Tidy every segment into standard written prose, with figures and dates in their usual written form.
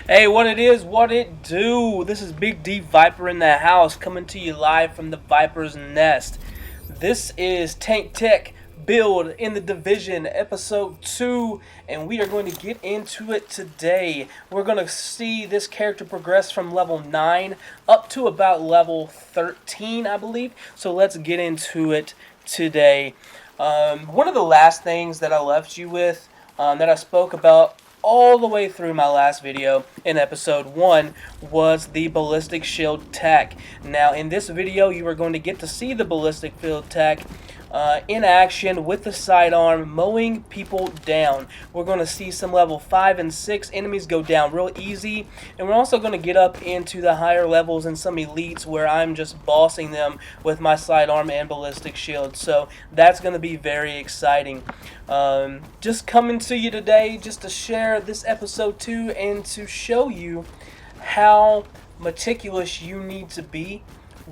Hey, what it is, what it do? This is Big D Viper in the house, coming to you live from the Viper's Nest. This is Tank Tech Build in the Division, Episode 2, and we are going to get into it today. We're going to see this character progress from level 9 up to about level 13, I believe. So let's get into it today. One of the last things that I left you with, that I spoke about all the way through my last video in episode 1 was the ballistic shield tech. Now in this video you are going to get to see the ballistic shield tech in action with the sidearm mowing people down. We're going to see some level 5 and 6 enemies go down real easy, and we're also going to get up into the higher levels and some elites where I'm just bossing them with my sidearm and ballistic shield. So that's going to be very exciting. Just coming to you today just to share this episode 2 and to show you how meticulous you need to be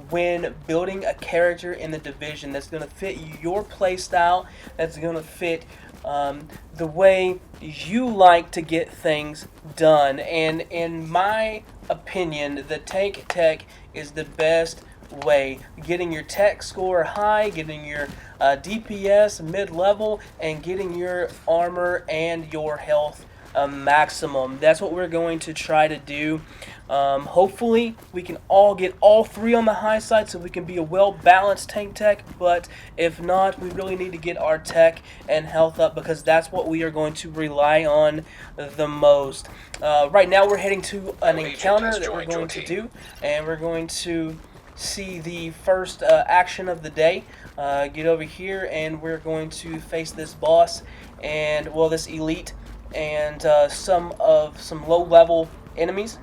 when building a character in the Division that's going to fit your playstyle, that's going to fit the way you like to get things done. And in my opinion, the Tank Tech is the best way. Getting your tech score high, getting your DPS mid-level, and getting your armor and your health maximum. That's what we're going to try to do. Hopefully we can all get all three on the high side so we can be a well-balanced tank tech, but if not, we really need to get our tech and health up because that's what we are going to rely on the most. Right now we're heading to an encounter that we're going to do, and we're going to see the first action of the day. Get over here and we're going to face this boss and, well, this elite and some low-level enemies,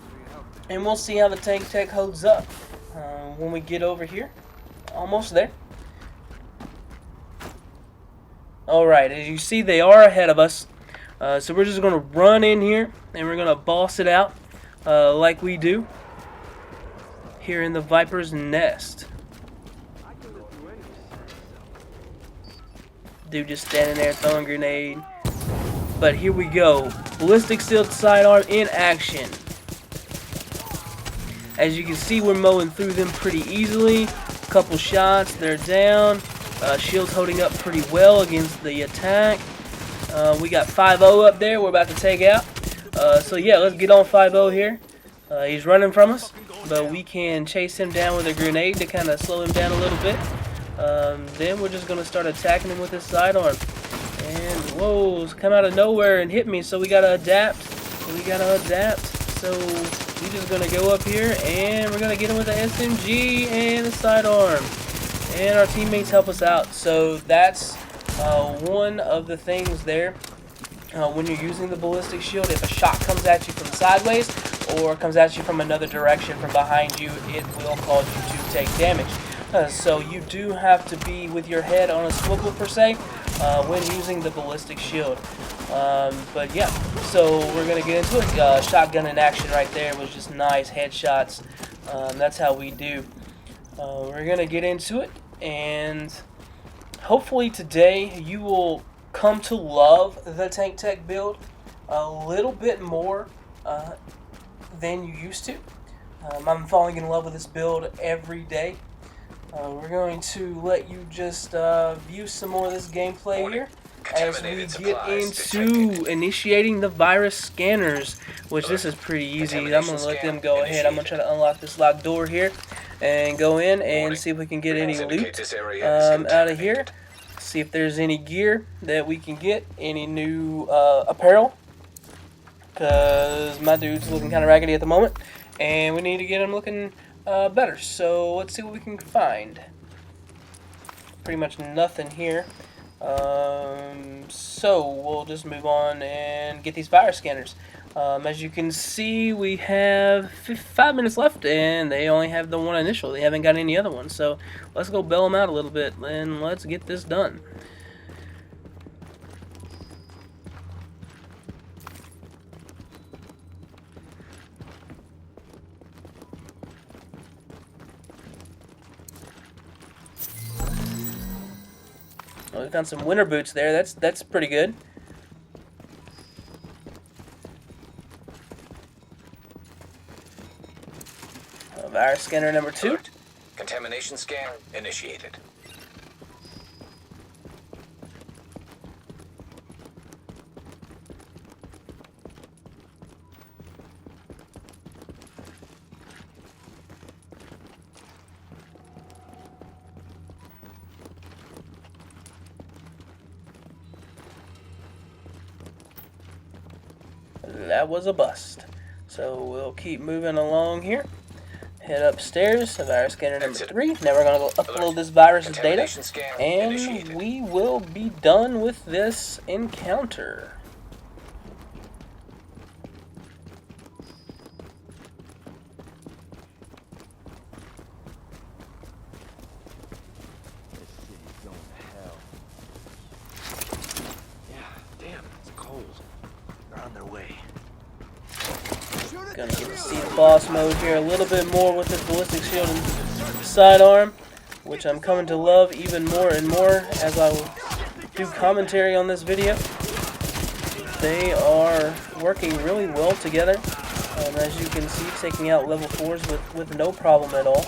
and we'll see how the tank tech holds up when we get over here. Almost there. Alright, as you see, they are ahead of us, so we're just going to run in here and we're going to boss it out like we do here in the Viper's Nest. Dude just standing there throwing a grenade. But here we go. Ballistic shield sidearm in action. As you can see, we're mowing through them pretty easily. Couple shots, they're down. Shield's holding up pretty well against the attack. We got 5-0 up there we're about to take out. So yeah, let's get on 5-0 here. He's running from us, but we can chase him down with a grenade to kind of slow him down a little bit. Then we're just going to start attacking him with his sidearm. And whoa, it's come out of nowhere and hit me, so we gotta adapt. So we're just gonna go up here and we're gonna get him with the SMG and the sidearm. And our teammates help us out. So that's one of the things there. When you're using the ballistic shield, if a shot comes at you from sideways or comes at you from another direction from behind you, it will cause you to take damage. So you do have to be with your head on a swivel per se when using the ballistic shield. But yeah, so we're gonna get into it. Shotgun in action right there was just nice headshots. That's how we do. We're gonna get into it, and hopefully today you will come to love the Tank Tech build a little bit more than you used to. I'm falling in love with this build every day. We're going to let you just view some more of this gameplay here as we get into initiating the virus scanners, which this is pretty easy. I'm going to let them go ahead. I'm going to try to unlock this locked door here and go in and see if we can get any loot out of here. See if there's any gear that we can get, any new apparel, because my dude's looking kind of raggedy at the moment, and we need to get him looking better. So let's see what we can find. Pretty much nothing here. So we'll just move on and get these virus scanners. As you can see, we have 5 minutes left, and they only have the one initial. They haven't got any other ones. So let's go bail them out a little bit, and let's get this done. Well, we found some winter boots there. That's pretty good. Virus scanner number 2. Alert. Contamination scan initiated. That was a bust. So we'll keep moving along here. Head upstairs to virus scanner number 3. Now we're going to go upload this virus's data. And we will be done with this encounter. Gonna get to see the boss mode here a little bit more with this ballistic shield and sidearm, which I'm coming to love even more and more as I do commentary on this video. They are working really well together, as you can see, taking out level 4s with no problem at all.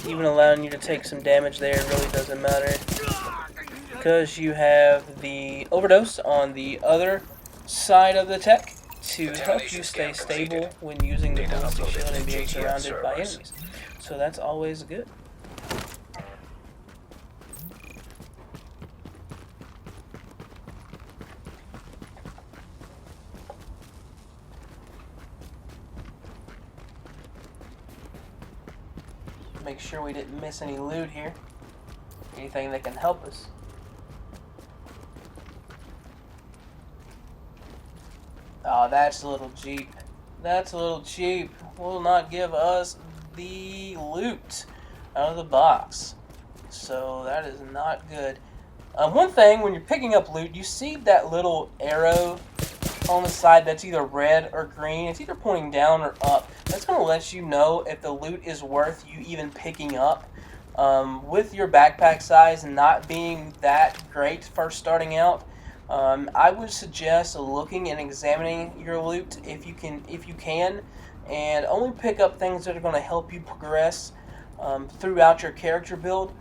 Even allowing you to take some damage there really doesn't matter, because you have the overdose on the other side of the tech to help you stay stable when using the ballistic shield and being surrounded by enemies. So that's always good. Make sure we didn't miss any loot here. Anything that can help us. Oh, that's a little cheap. That's a little cheap. Will not give us the loot out of the box. So that is not good. One thing, when you're picking up loot, you see that little arrow on the side that's either red or green. It's either pointing down or up. That's going to let you know if the loot is worth you even picking up. With your backpack size not being that great first starting out, I would suggest looking and examining your loot if you can, and only pick up things that are going to help you progress throughout your character build,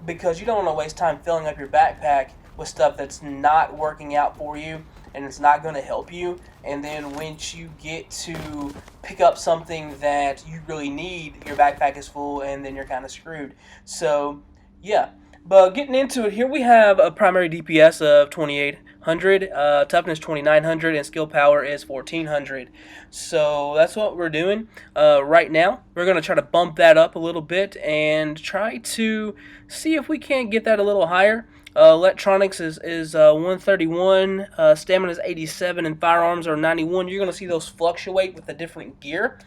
because you don't want to waste time filling up your backpack with stuff that's not working out for you and it's not going to help you, and then once you get to pick up something that you really need, your backpack is full and then you're kind of screwed. So yeah, but getting into it here, we have a primary DPS of 2800, toughness 2900, and skill power is 1400. So that's what we're doing right now. We're going to try to bump that up a little bit and try to see if we can't get that a little higher. Electronics is 131, stamina is 87, and firearms are 91. You're going to see those fluctuate with the different gear.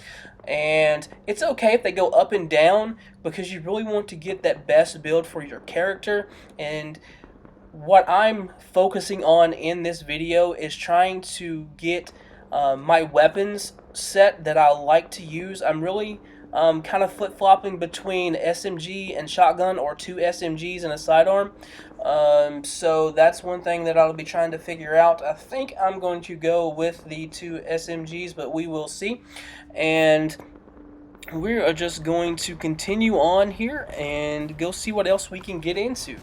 And it's okay if they go up and down, because you really want to get that best build for your character. And what I'm focusing on in this video is trying to get my weapons set that I like to use. I'm really kind of flip-flopping between SMG and shotgun, or 2 SMGs and a sidearm. So that's one thing that I'll be trying to figure out. I think I'm going to go with the 2 SMGs, but we will see. And we are just going to continue on here and go see what else we can get into.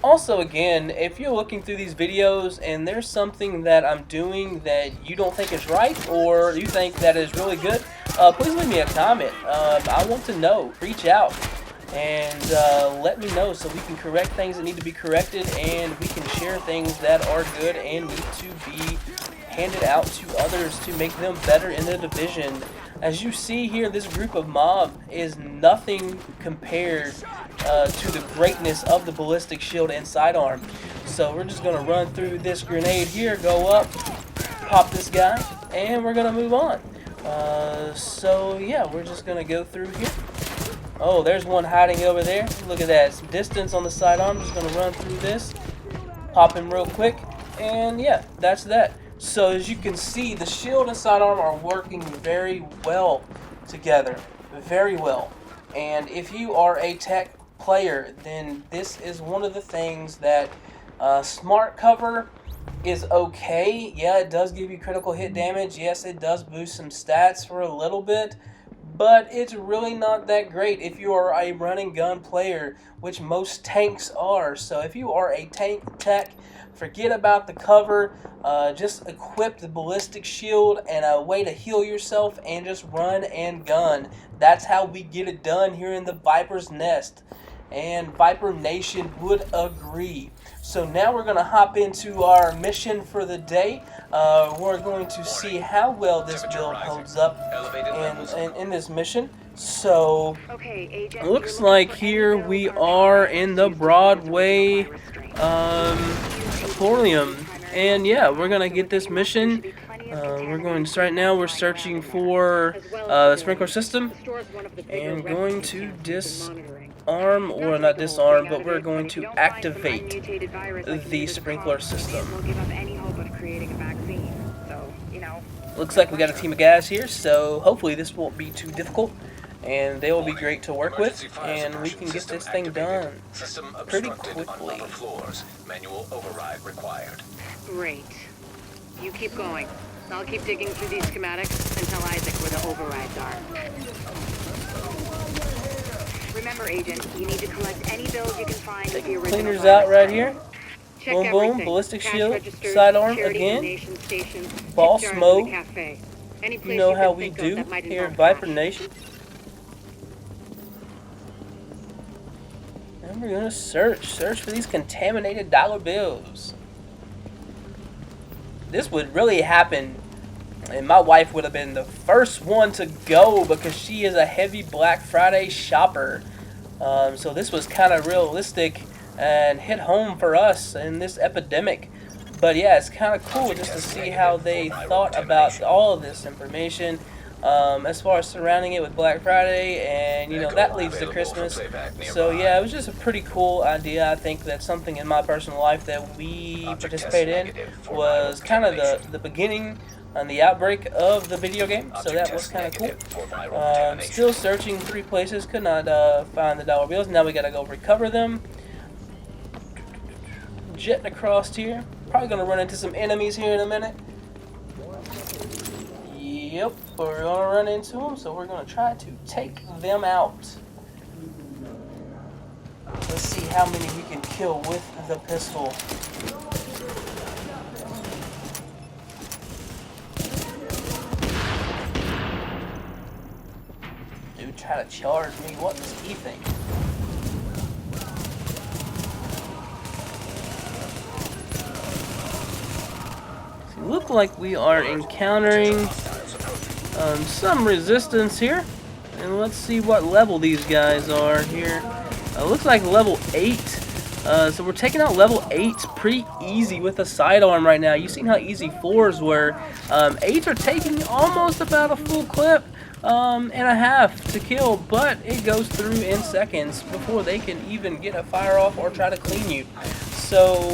Also, again, if you're looking through these videos and there's something that I'm doing that you don't think is right, or you think that is really good, please leave me a comment. I want to know. Reach out and let me know so we can correct things that need to be corrected, and we can share things that are good and need to be handed out to others to make them better in the division. As you see here, this group of mob is nothing compared to the greatness of the ballistic shield and sidearm. So we're just going to run through this grenade here, go up, pop this guy, and we're going to move on. So yeah, we're just going to go through here. Oh, there's one hiding over there. Look at that, some distance on the sidearm. Just going to run through this, pop him real quick, and yeah, that's that. So as you can see, the shield and sidearm are working very well together, very well. And if you are a tech player, then this is one of the things that Smart Cover is okay. Yeah, it does give you critical hit damage. Yes, it does boost some stats for a little bit, but it's really not that great if you are a running gun player, which most tanks are. So if you are a tank tech, forget about the cover. Just equip the ballistic shield and a way to heal yourself and just run and gun. That's how we get it done here in the Viper's Nest. And Viper Nation would agree. So now we're going to hop into our mission for the day. We're going to see how well this build holds up in this mission. So, it looks like here we are in the Broadway Emporium. And yeah, we're going to get this mission. We're going to, right now, we're searching for the sprinkler system. And going to disarm, or not disarm, but we're going to activate the sprinkler system. Looks like we got a team of guys here, so hopefully this won't be too difficult, and they will be great to work with, and we can get this thing done pretty quickly. Manual override required. Great. You keep going. I'll keep digging through these schematics and tell Isaac where the overrides are. Remember, Agent, you need to collect any bills you can find with the original Cleaners out right here. Check Boom, everything. boom, ballistic Cash shield, registers, sidearm charity again. donation stations, Boss tip jars in mode. the cafe. Any You place know you how can we think of do that might here at involve Viper cash. Nation. And we're gonna search for these contaminated dollar bills. This would really happen, and my wife would have been the first one to go because she is a heavy Black Friday shopper. So this was kind of realistic and hit home for us in this epidemic. But yeah, it's kind of cool just to see how they thought about all of this information as far as surrounding it with Black Friday, and you know that leads to Christmas. So yeah, it was just a pretty cool idea. I think that's something in my personal life that we participated in was kind of the beginning and the outbreak of the video game. So that was kind of cool. Still searching 3 places, could not find the dollar bills. Now we gotta go recover them. Jetting across here. Probably gonna run into some enemies here in a minute. Yep, we're gonna run into them, so we're gonna try to take them out. Let's see how many we can kill with the pistol. Dude, try to charge me. What does he think? Look like we are encountering some resistance here, and let's see what level these guys are here. Looks like level 8, so we're taking out level 8s pretty easy with a sidearm right now. You've seen how easy 4s were. 8s are taking almost about a full clip and a half to kill, but it goes through in seconds before they can even get a fire off or try to clean you. So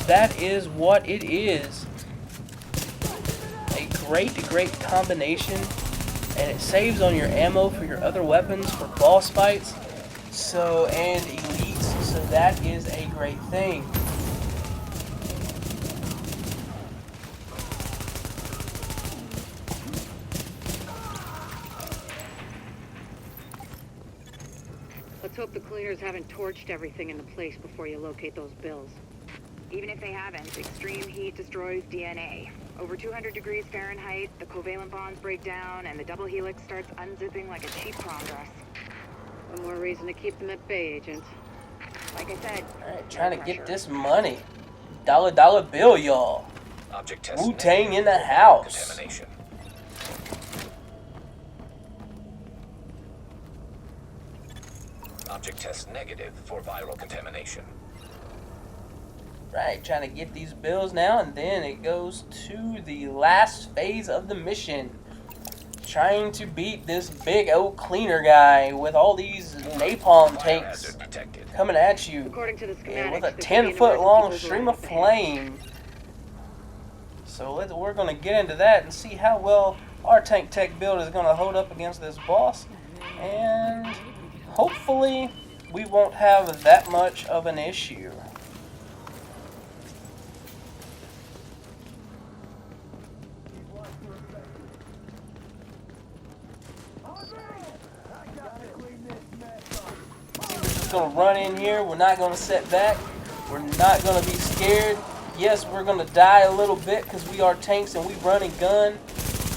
that is what it is. Great combination, and it saves on your ammo for your other weapons for boss fights, so, and elites, so that is a great thing. Let's hope the cleaners haven't torched everything in the place before you locate those bills. Even if they haven't, extreme heat destroys DNA. Over 200 degrees Fahrenheit, the covalent bonds break down, and the double helix starts unzipping like a cheap prom dress. One more reason to keep them at bay, Agent. Like I said, Alright, trying to get this money. Dollar bill, y'all. Object test Wu-Tang in the house. Contamination. Object test negative for viral contamination. Right, trying to get these bills now, and then it goes to the last phase of the mission. Trying to beat this big old cleaner guy with all these napalm tanks coming at you, according to the and with schematics, a there should be an 10-foot long emergency stream override of at the head. flame. So we're going to get into that and see how well our tank tech build is going to hold up against this boss, and hopefully we won't have that much of an issue. going to run in here. We're not going to sit back. We're not going to be scared. Yes, we're going to die a little bit because we are tanks and we run and gun.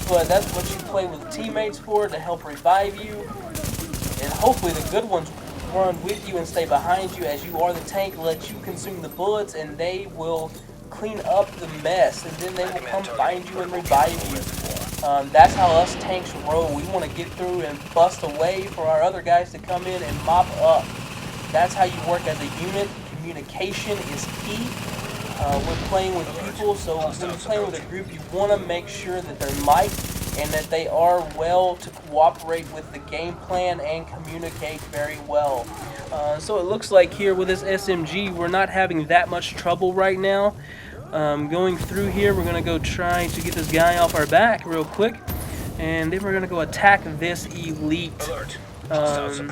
But that's what you play with teammates for, to help revive you. And hopefully the good ones run with you and stay behind you as you are the tank, let you consume the bullets, and they will clean up the mess. And then they will come find you and revive you. That's how us tanks roll. We want to get through and bust away for our other guys to come in and mop up. That's how you work as a unit. Communication is key. When playing with people, so when you're playing with a group, you want to make sure that they're mic'd and that they are well to cooperate with the game plan and communicate very well. So it looks like here with this SMG, we're not having that much trouble right now. Going through here, we're going to go try to get this guy off our back real quick, and then we're going to go attack this elite. I'm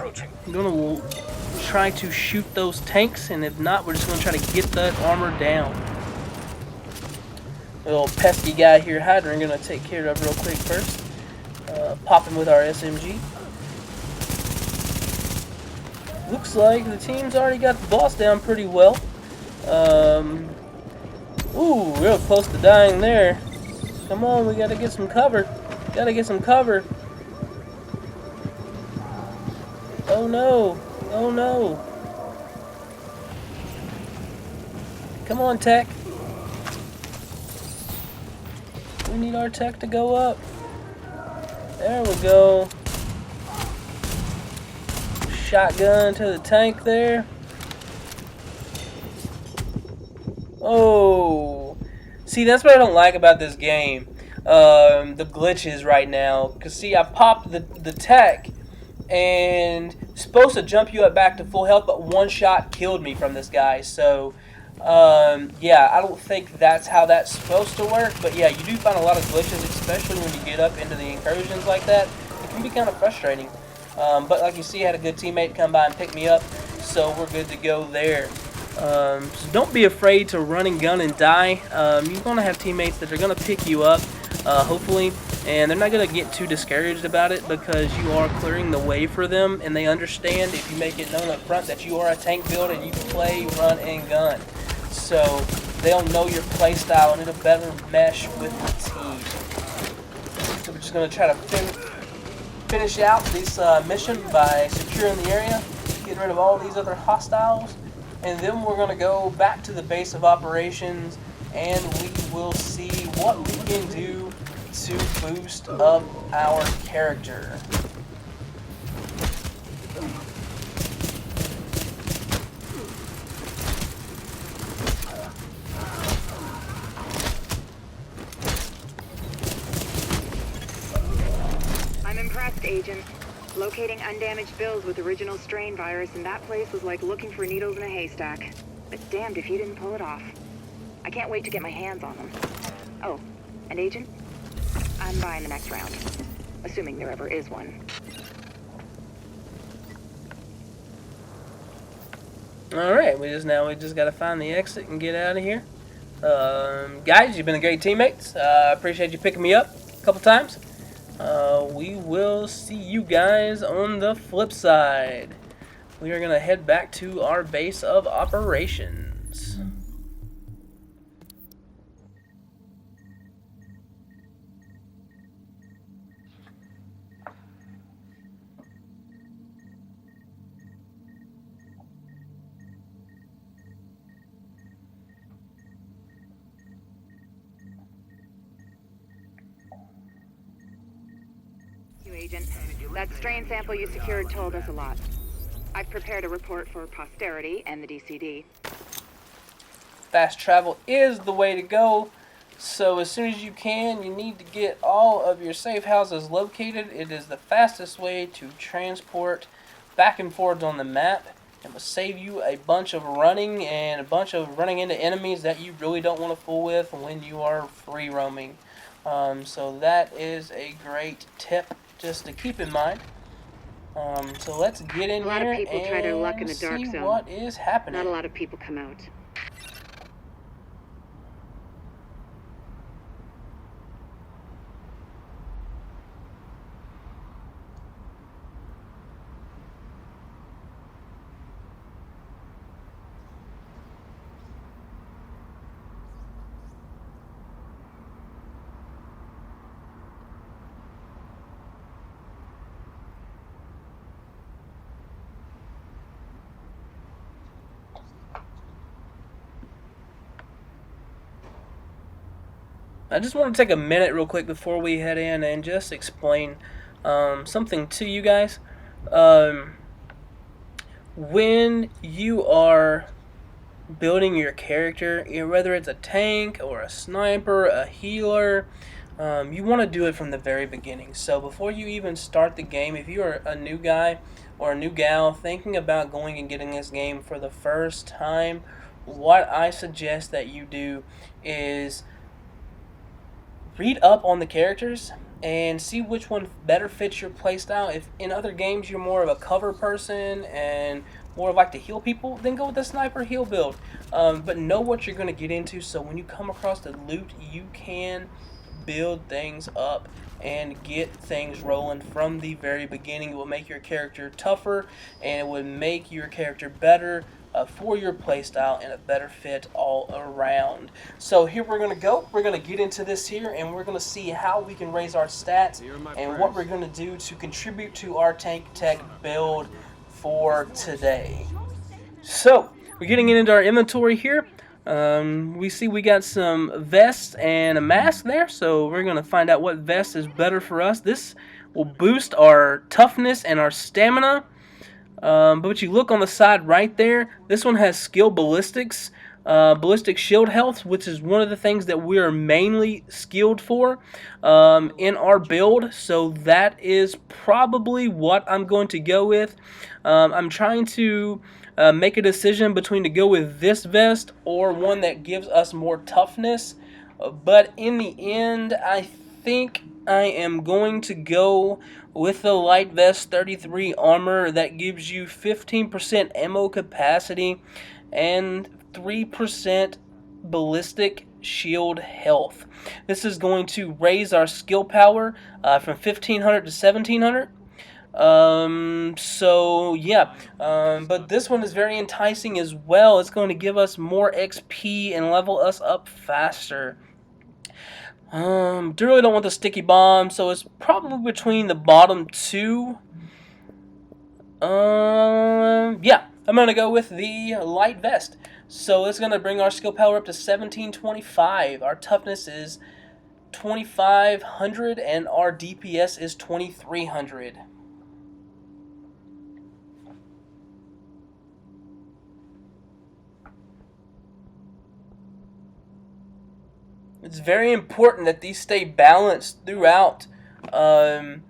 going to try to shoot those tanks, and if not, we're just going to try to get that armor down. The little pesky guy here hiding, we're going to take care of real quick first. Pop him with our SMG. Looks like the team's already got the boss down pretty well. Ooh, real close to dying there. Come on, we got to get some cover. Got to get some cover. Oh no. Oh no. Come on, tech. We need our tech to go up. There we go. Shotgun to the tank there. Oh. See, that's what I don't like about this game. The glitches right now. Because, see, I popped the tech, and it's supposed to jump you up back to full health, but one shot killed me from this guy. So, yeah, I don't think that's how that's supposed to work. But yeah, you do find a lot of glitches, especially when you get up into the incursions like that. It can be kind of frustrating. But like you see, I had a good teammate come by and pick me up, so we're good to go there. So don't be afraid to run and gun and die. You're going to have teammates that are going to pick you up, hopefully, and they're not going to get too discouraged about it because you are clearing the way for them, and they understand if you make it known up front that you are a tank build and you play, run, and gun. So they'll know your play style and it'll better mesh with the team. So we're just going to try to finish out this mission by securing the area, getting rid of all these other hostiles, and then we're going to go back to the base of operations and we will see what we can do to boost up our character. I'm impressed, Agent. Locating undamaged bills with original strain virus in that place was like looking for needles in a haystack. But damned if you didn't pull it off. I can't wait to get my hands on them. Oh, and Agent? I'm buying the next round. Assuming there ever is one. Alright, we just gotta find the exit and get out of here. Guys, you've been a great teammates. I appreciate you picking me up a couple times. We will see you guys on the flip side. We are gonna head back to our base of operations. Agent. That strain sample you secured told us a lot. I've prepared a report for posterity and the DCD. Fast travel is the way to go. So as soon as you can, you need to get all of your safe houses located. It is the fastest way to transport back and forwards on the map. It will save you a bunch of running and a bunch of running into enemies that you really don't want to fool with when you are free roaming. So that is a great tip just to keep in mind. So let's get in here and see A lot of people try their luck in the dark zone. what is happening. Not a lot of people come out. I just want to take a minute real quick before we head in and just explain something to you guys. Um, when you are building your character, whether it's a tank or a sniper, a healer, you want to do it from the very beginning. So before you even start the game, if you are a new guy or a new gal thinking about going and getting this game for the first time, what I suggest that you do is read up on the characters and see which one better fits your playstyle. If in other games you're more of a cover person and more of like to heal people, then go with the sniper heal build. But know what you're going to get into, so when you come across the loot, you can build things up and get things rolling from the very beginning. It will make your character tougher, and it would make your character better for your playstyle and a better fit all around. So here we're going to go. We're going to get into this here, and we're going to see how we can raise our stats and what we're going to do to contribute to our tank tech build for today. So we're getting into our inventory here. We see we got some vests and a mask there, so we're going to find out what vest is better for us. This will boost our toughness and our stamina. But you look on the side right there, this one has skill ballistics, ballistic shield health, which is one of the things that we are mainly skilled for in our build. So that is probably what I'm going to go with. I'm trying to make a decision between to go with this vest or one that gives us more toughness. But in the end, I think I am going to go with the light vest 33 armor that gives you 15% ammo capacity and 3% ballistic shield health. This is going to raise our skill power from 1500 to 1700. So yeah, but this one is very enticing as well. It's going to give us more XP and level us up faster. Really don't want the sticky bomb, so it's probably between the bottom two. Yeah, I'm gonna go with the light vest. So it's gonna bring our skill power up to 1725. Our toughness is 2500, and our DPS is 2300. It's very important that these stay balanced throughout. And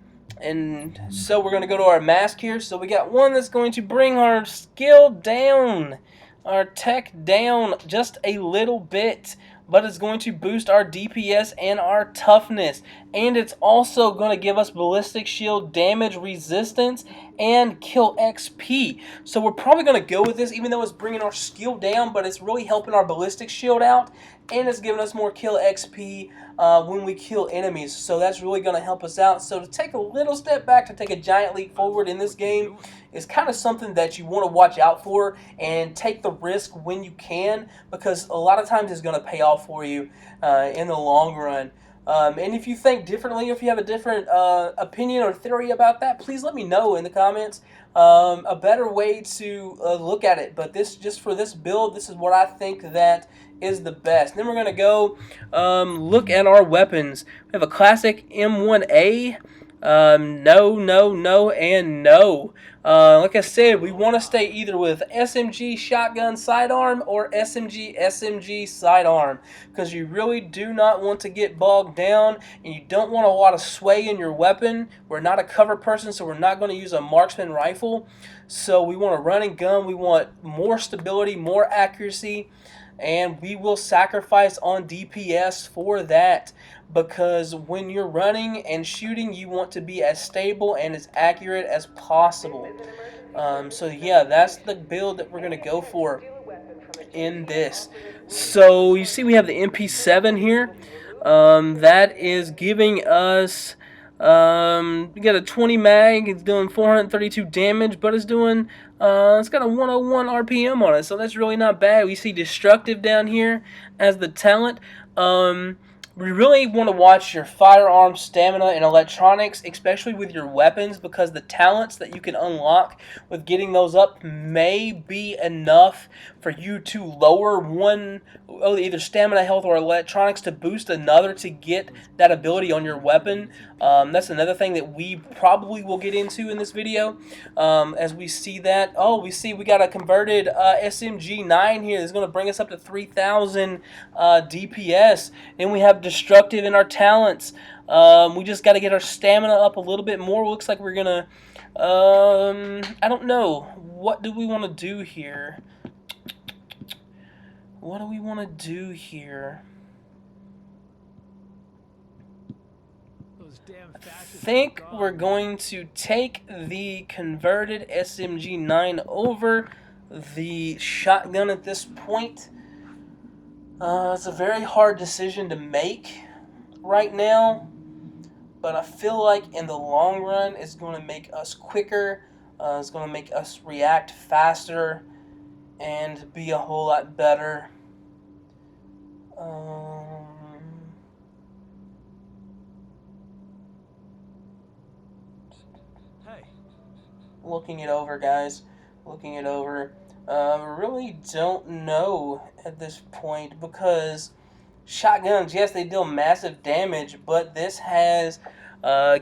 so we're going to go to our mask here. So we got one that's going to bring our skill down, our tech down just a little bit. But it's going to boost our DPS and our toughness. And it's also going to give us ballistic shield damage resistance and kill XP. So we're probably going to go with this, even though it's bringing our skill down, but it's really helping our ballistic shield out. And it's giving us more kill XP when we kill enemies. So that's really going to help us out. So to take a little step back to take a giant leap forward in this game is kind of something that you want to watch out for and take the risk when you can, because a lot of times it's going to pay off for you in the long run. And if you think differently, if you have a different opinion or theory about that, please let me know in the comments a better way to look at it. But this, just for this build, this is what I think that is the best. Then we're going to go look at our weapons. We have a classic M1A. No, and no. Like I said, we want to stay either with SMG shotgun sidearm or SMG sidearm, because you really do not want to get bogged down, and you don't want a lot of sway in your weapon. We're not a cover person, so we're not going to use a marksman rifle. So we want a running gun. We want more stability, more accuracy, and we will sacrifice on DPS for that, because when you're running and shooting, you want to be as stable and as accurate as possible. So yeah, that's the build that we're going to go for in this. So you see we have the MP7 here. That is giving us, we got a 20 mag, it's doing 432 damage, but it's doing, it's got a 101 RPM on it, so that's really not bad. We see Destructive down here as the talent. We really want to watch your firearm stamina and electronics, especially with your weapons, because the talents that you can unlock with getting those up may be enough for for you to lower one, either stamina, health, or electronics to boost another to get that ability on your weapon. That's another thing that we probably will get into in this video. As we see that, we got a converted SMG9 here that's going to bring us up to 3,000 DPS. And we have destructive in our talents. We just got to get our stamina up a little bit more. Looks like we're going to, I don't know. What do we want to do here? What do we want to do here? I think we're going to take the converted SMG9 over the shotgun at this point. It's a very hard decision to make right now, but I feel like in the long run it's going to make us quicker, it's going to make us react faster and be a whole lot better. Looking it over, guys. Looking it over. Really don't know at this point, because shotguns, yes, they deal massive damage, but this has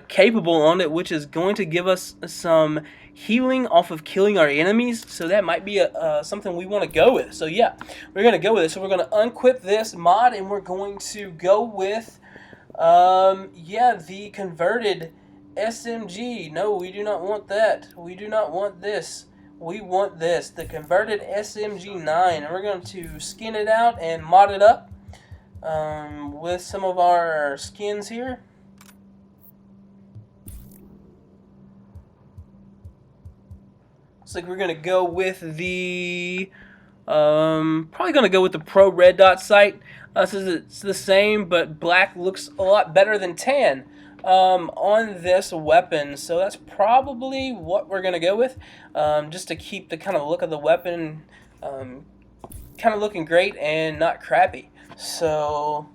capable on it, which is going to give us some healing off of killing our enemies. So that might be something we want to go with. So yeah, we're going to go with it. So we're going to unquip this mod, and we're going to go with the converted SMG. No, we do not want that. We do not want this. We want this, the converted SMG9, and we're going to skin it out and mod it up with some of our skins here. Looks like we're going to go with the, probably going to go with the Pro Red Dot sight. Since it's the same, but black looks a lot better than tan on this weapon. So that's probably what we're going to go with, just to keep the kind of look of the weapon kind of looking great and not crappy. So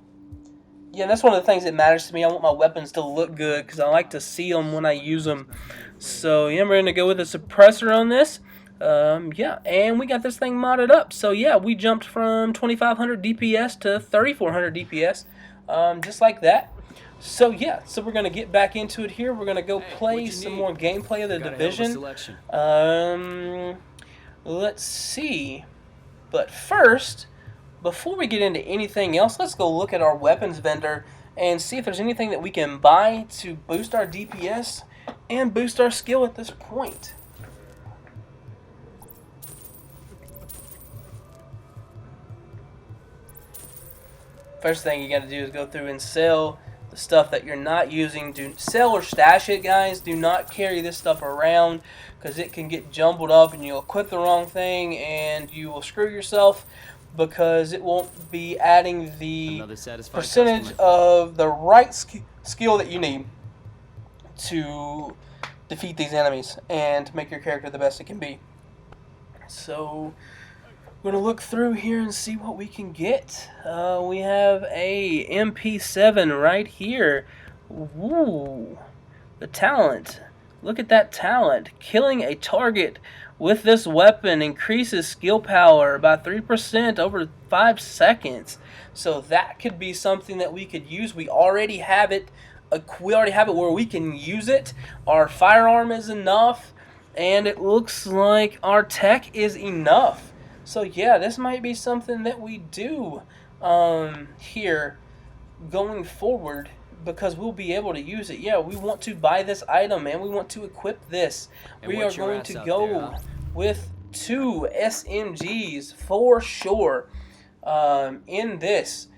yeah, that's one of the things that matters to me. I want my weapons to look good because I like to see them when I use them. So yeah, we're going to go with a suppressor on this. Yeah, and we got this thing modded up. So yeah, we jumped from 2,500 DPS to 3,400 DPS, just like that. So yeah, so we're going to get back into it here. We're going to go play some more gameplay of the Division. Let's see. But first, before we get into anything else, let's go look at our weapons vendor and see if there's anything that we can buy to boost our DPS and boost our skill at this point. First thing you got to do is go through and sell the stuff that you're not using. Do sell or stash it, guys. Do not carry this stuff around because it can get jumbled up and you'll equip the wrong thing and you will screw yourself because it won't be adding the percentage of the right skill that you need to defeat these enemies and make your character the best it can be. So we're going to look through here and see what we can get. We have a MP7 right here. Ooh, the talent. Look at that talent. Killing a target with this weapon increases skill power by 3% over 5 seconds. So that could be something that we could use. We already have it. We already have it where we can use it. Our firearm is enough, and it looks like our tech is enough. So yeah, this might be something that we do here going forward because we'll be able to use it. Yeah, we want to buy this item and we want to equip this. We are going to go with 2 SMGs for sure in this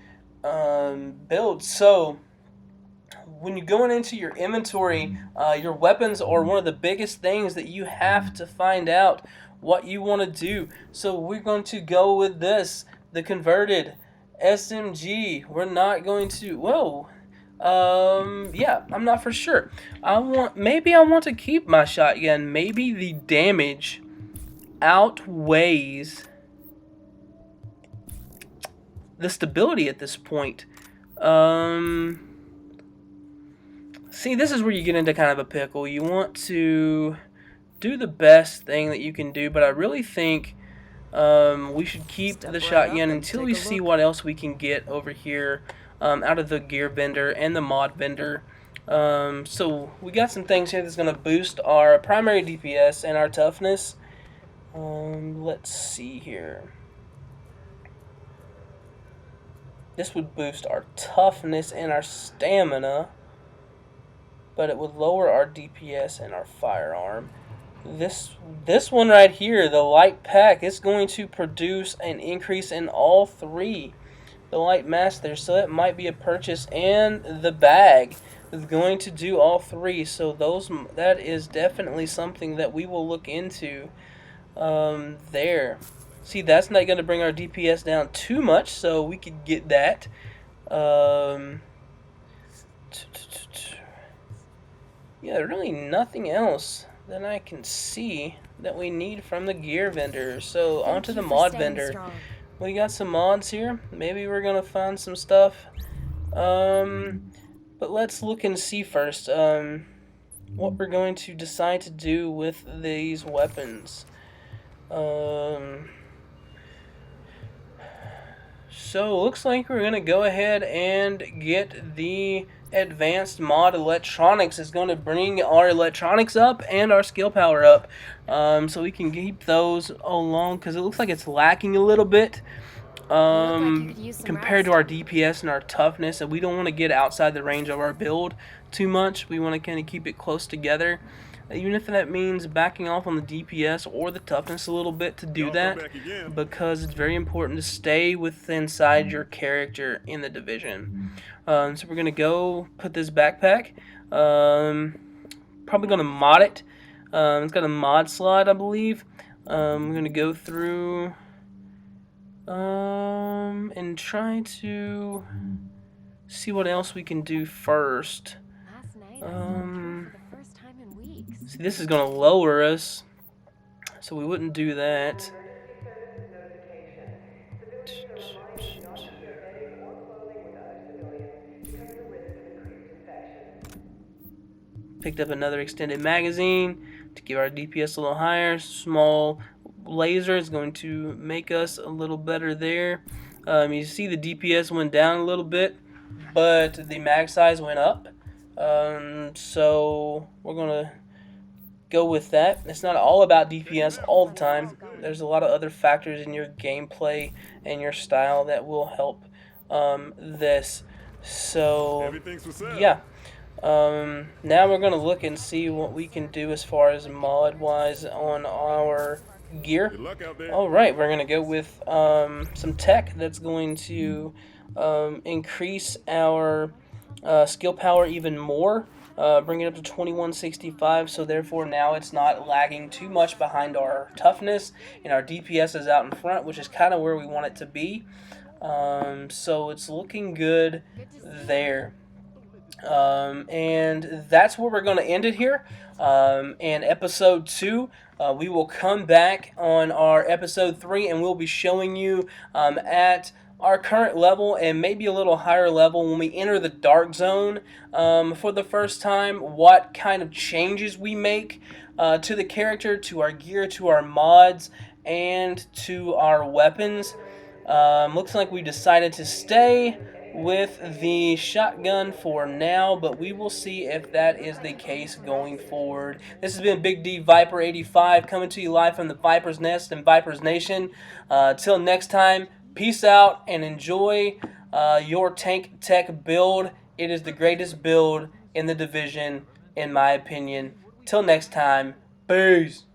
build. So when you're going into your inventory, your weapons are one of the biggest things that you have to find out what you want to do. So we're going to go with this, the converted SMG. We're not going to, yeah, I'm not for sure. Maybe I want to keep my shotgun. Maybe the damage outweighs the stability at this point. See, this is where you get into kind of a pickle. You want to do the best thing that you can do, but I really think We should keep Step the right shotgun up and until take we a see look. what else we can get over here out of the gear vendor and the mod vendor. So we got some things here that's going to boost our primary DPS and our toughness. Let's see here. This would boost our toughness and our stamina, but it would lower our DPS and our firearm. This one right here, the light pack, is going to produce an increase in all three. The light master, so that might be a purchase, and the bag is going to do all three. So that is definitely something that we will look into. There. See, that's not going to bring our DPS down too much, so we could get that. Yeah, really nothing else that I can see that we need from the gear vendor. So onto the mod vendor. We got some mods here. Maybe we're gonna find some stuff. But let's look and see first. What we're going to decide to do with these weapons. So looks like we're gonna go ahead and get the advanced mod electronics. Is going to bring our electronics up and our skill power up, so we can keep those along because it looks like it's lacking a little bit compared to our DPS and our toughness, and we don't want to get outside the range of our build too much. We want to kind of keep it close together, even if that means backing off on the DPS or the toughness a little bit to do that, because it's very important to stay inside your character in the division. So we're going to go put this backpack, probably going to mod it. It's got a mod slot, I believe. We're going to go through and try to see what else we can do first. See, this is going to lower us, so we wouldn't do that. Picked up another extended magazine to give our DPS a little higher. Small laser is going to make us a little better there. You see the DPS went down a little bit, but the mag size went up. So we're going to go with that. It's not all about DPS all the time. There's a lot of other factors in your gameplay and your style that will help this. So yeah. Now we're going to look and see what we can do as far as mod wise on our gear. Alright, we're going to go with some tech that's going to increase our skill power even more, bring it up to 2165, so therefore now it's not lagging too much behind our toughness, and our DPS is out in front, which is kind of where we want it to be. So it's looking good there. And that's where we're going to end it here. In episode 2, we will come back on our episode 3, and we'll be showing you at our current level and maybe a little higher level when we enter the dark zone for the first time, what kind of changes we make to the character, to our gear, to our mods, and to our weapons. Looks like we decided to stay with the shotgun for now, but we will see if that is the case going forward. This has been Big D Viper 85 coming to you live from the Viper's Nest and Viper's Nation. Till next time, peace out and enjoy your tank tech build. It is the greatest build in the division, in my opinion. Till next time, peace.